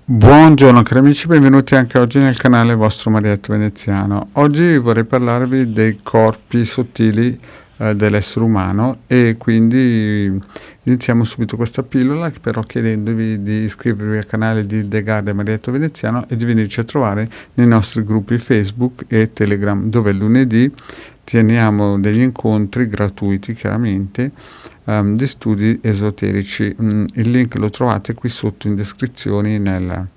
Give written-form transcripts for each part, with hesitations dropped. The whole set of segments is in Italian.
Buongiorno cari amici, benvenuti anche oggi nel canale vostro Marietto Veneziano. Oggi vorrei parlarvi dei corpi sottili dell'essere umano e quindi iniziamo subito questa pillola, però chiedendovi di iscrivervi al canale di The Garden Marietto Veneziano e di venirci a trovare nei nostri gruppi Facebook e Telegram, dove lunedì teniamo degli incontri gratuiti chiaramente di studi esoterici. Il link lo trovate qui sotto in descrizione in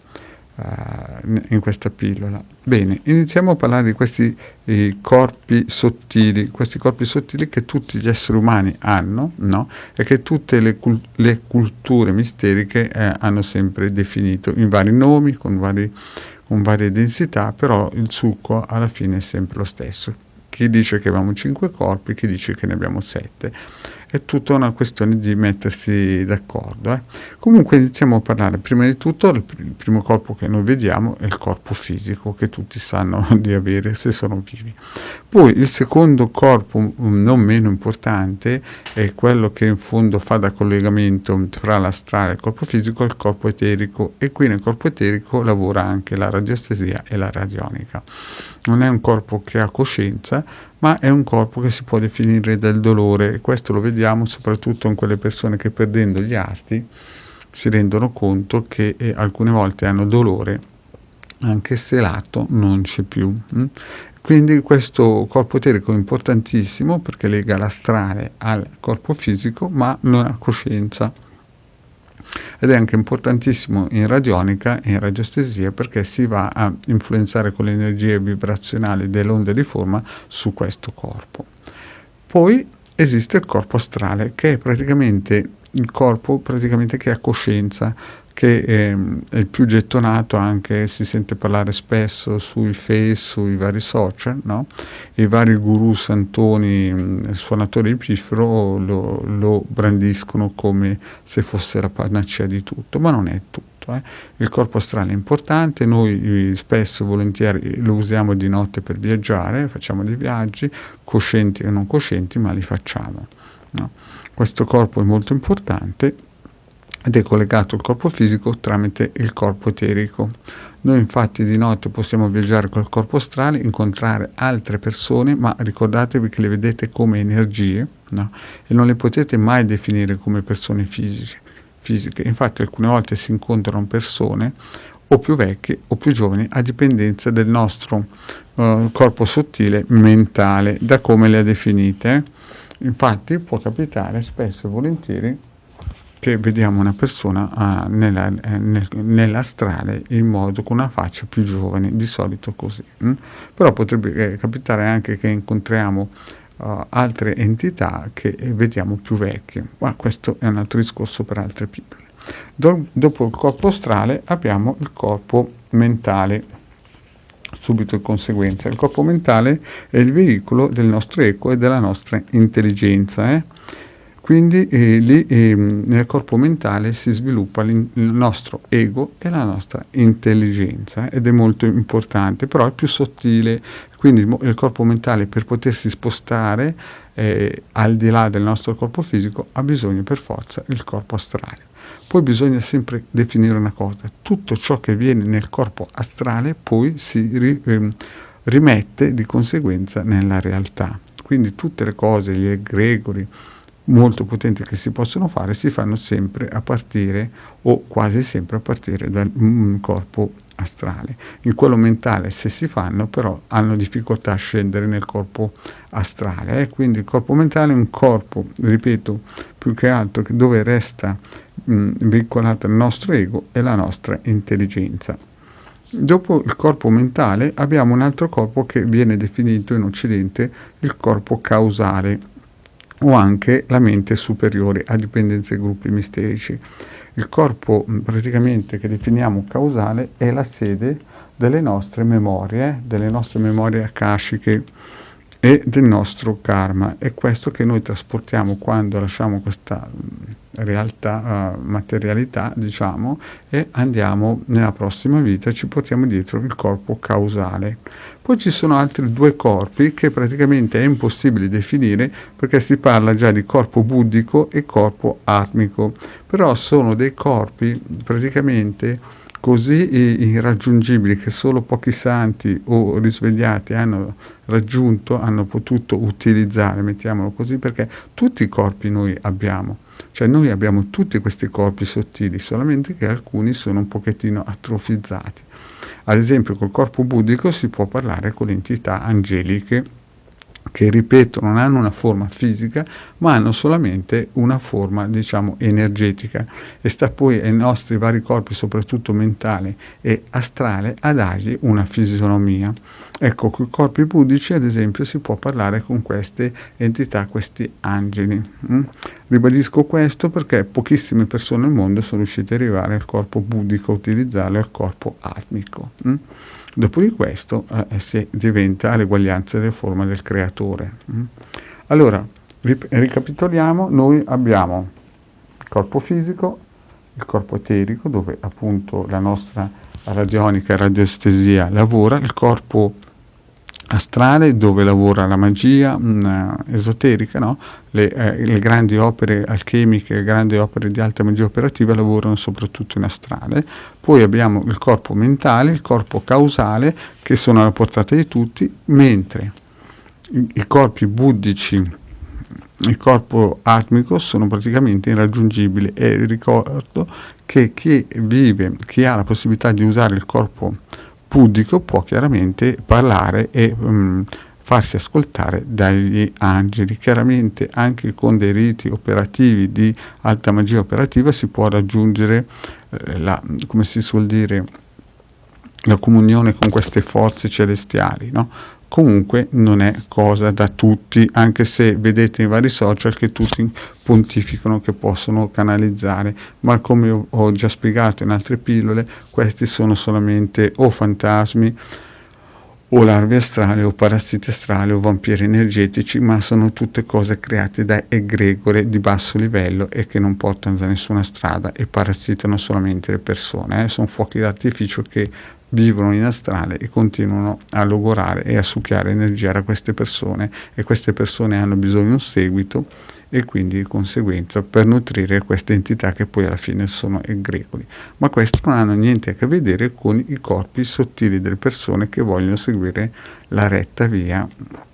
questa pillola. Bene, iniziamo a parlare di questi corpi sottili che tutti gli esseri umani hanno, no? E che tutte le culture misteriche hanno sempre definito in vari nomi, con varie densità, però il succo alla fine è sempre lo stesso. Chi dice che abbiamo 5 corpi, chi dice che ne abbiamo 7. È tutta una questione di mettersi d'accordo. Comunque iniziamo a parlare. Prima di tutto, il primo corpo che noi vediamo è il corpo fisico, che tutti sanno di avere se sono vivi. Poi il secondo corpo, non meno importante, è quello che in fondo fa da collegamento tra l'astrale e il corpo fisico, il corpo eterico. E qui nel corpo eterico lavora anche la radiostesia e la radionica. Non è un corpo che ha coscienza, ma è un corpo che si può definire del dolore, e questo lo vediamo soprattutto in quelle persone che perdendo gli arti si rendono conto che alcune volte hanno dolore anche se l'arto non c'è più. Quindi questo corpo eterico è importantissimo perché lega l'astrale al corpo fisico, ma non ha coscienza. Ed è anche importantissimo in radionica e in radiostesia perché si va a influenzare con le energie vibrazionali delle onde di forma su questo corpo. Poi esiste il corpo astrale, che è praticamente il corpo che ha coscienza, che è il più gettonato, anche si sente parlare spesso sui Face, sui vari social, no? I vari guru santoni, suonatori di piffero lo brandiscono come se fosse la panacea di tutto, ma non è tutto. Il corpo astrale è importante, noi spesso volentieri lo usiamo di notte per viaggiare, facciamo dei viaggi, coscienti e non coscienti, ma li facciamo. No? Questo corpo è molto importante ed è collegato al corpo fisico tramite il corpo eterico. Noi infatti di notte possiamo viaggiare col corpo astrale, incontrare altre persone, ma ricordatevi che le vedete come energie, no? E non le potete mai definire come persone fisiche. Infatti alcune volte si incontrano persone o più vecchie o più giovani a dipendenza del nostro corpo sottile mentale, da come le ha definite. Infatti può capitare spesso e volentieri che vediamo una persona nell'astrale in modo con una faccia più giovane, di solito così. Però potrebbe capitare anche che incontriamo altre entità che vediamo più vecchie, ma questo è un altro discorso per altre pillole. Dopo il corpo astrale abbiamo il corpo mentale, subito in conseguenza. Il corpo mentale è il veicolo del nostro ego e della nostra intelligenza. Quindi lì nel corpo mentale si sviluppa il nostro ego e la nostra intelligenza ed è molto importante, però è più sottile. Quindi il corpo mentale, per potersi spostare al di là del nostro corpo fisico, ha bisogno per forza del corpo astrale. Poi bisogna sempre definire una cosa: tutto ciò che viene nel corpo astrale poi si rimette di conseguenza nella realtà. Quindi tutte le cose, gli egregori molto potenti che si possono fare, si fanno sempre a partire, o quasi sempre a partire, dal corpo astrale. In quello mentale, se si fanno, però hanno difficoltà a scendere nel corpo astrale. Quindi il corpo mentale è un corpo, ripeto, più che altro dove resta vincolato il nostro ego e la nostra intelligenza. Dopo il corpo mentale abbiamo un altro corpo che viene definito in Occidente il corpo causale, o anche la mente superiore, a dipendenza dei gruppi misterici. Il corpo praticamente che definiamo causale è la sede delle nostre memorie akashiche e del nostro karma. È questo che noi trasportiamo quando lasciamo questa realtà, materialità, diciamo, e andiamo nella prossima vita, ci portiamo dietro il corpo causale. Poi ci sono altri due corpi che praticamente è impossibile definire, perché si parla già di corpo buddhico e corpo atmico, però sono dei corpi praticamente così irraggiungibili che solo pochi santi o risvegliati hanno raggiunto, hanno potuto utilizzare, mettiamolo così, perché tutti i corpi noi abbiamo, cioè noi abbiamo tutti questi corpi sottili, solamente che alcuni sono un pochettino atrofizzati. Ad esempio col corpo buddhico si può parlare con entità angeliche che, ripeto, non hanno una forma fisica, ma hanno solamente una forma, diciamo, energetica, e sta poi ai nostri vari corpi, soprattutto mentale e astrale, a dargli una fisionomia. Ecco, con i corpi buddhici, ad esempio, si può parlare con queste entità, questi angeli. Ribadisco questo perché pochissime persone al mondo sono riuscite ad arrivare al corpo buddhico, utilizzarlo al corpo atmico. Dopo di questo si diventa all'eguaglianza delle forme del creatore. Allora, ricapitoliamo, noi abbiamo il corpo fisico, il corpo eterico, dove appunto la nostra radionica e radioestesia lavora, il corpo astrale, dove lavora la magia esoterica, no? Le grandi opere alchemiche, le grandi opere di alta magia operativa lavorano soprattutto in astrale. Poi abbiamo il corpo mentale, il corpo causale, che sono alla portata di tutti, mentre i corpi buddhici, il corpo atmico, sono praticamente irraggiungibili, e ricordo che chi ha la possibilità di usare il corpo buddhico può chiaramente parlare e farsi ascoltare dagli angeli. Chiaramente anche con dei riti operativi di alta magia operativa si può raggiungere come si suol dire, la comunione con queste forze celestiali, no? Comunque non è cosa da tutti, anche se vedete in vari social che tutti pontificano che possono canalizzare, ma come ho già spiegato in altre pillole, questi sono solamente o fantasmi o larve astrali o parassiti astrali o vampiri energetici, ma sono tutte cose create da egregore di basso livello e che non portano da nessuna strada e parassitano solamente le persone. Sono fuochi d'artificio che vivono in astrale e continuano a logorare e a succhiare energia da queste persone, e queste persone hanno bisogno di un seguito, e quindi di conseguenza per nutrire queste entità che poi alla fine sono egregori. Ma questo non hanno niente a che vedere con i corpi sottili delle persone che vogliono seguire la retta via,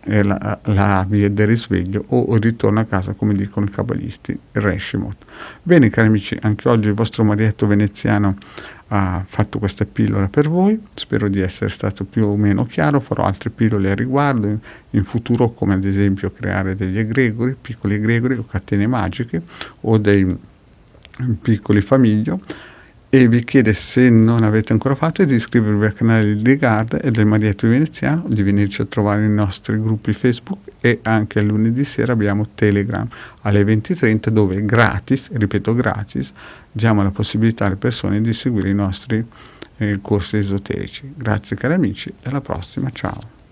la via del risveglio o il ritorno a casa, come dicono i cabalisti, il Reshimot. Bene cari amici, anche oggi il vostro Marietto veneziano ha fatto questa pillola per voi, spero di essere stato più o meno chiaro, farò altre pillole a riguardo in futuro, come ad esempio creare degli egregori, piccoli egregori o catene magiche o dei piccoli famiglio, e vi chiede, se non avete ancora fatto, di iscrivervi al canale di Garda e del Marietto Veneziano, di venirci a trovare nei nostri gruppi Facebook, e anche il lunedì sera abbiamo Telegram alle 20:30 dove gratis, ripeto gratis, diamo la possibilità alle persone di seguire i nostri corsi esoterici. Grazie cari amici, e alla prossima, ciao.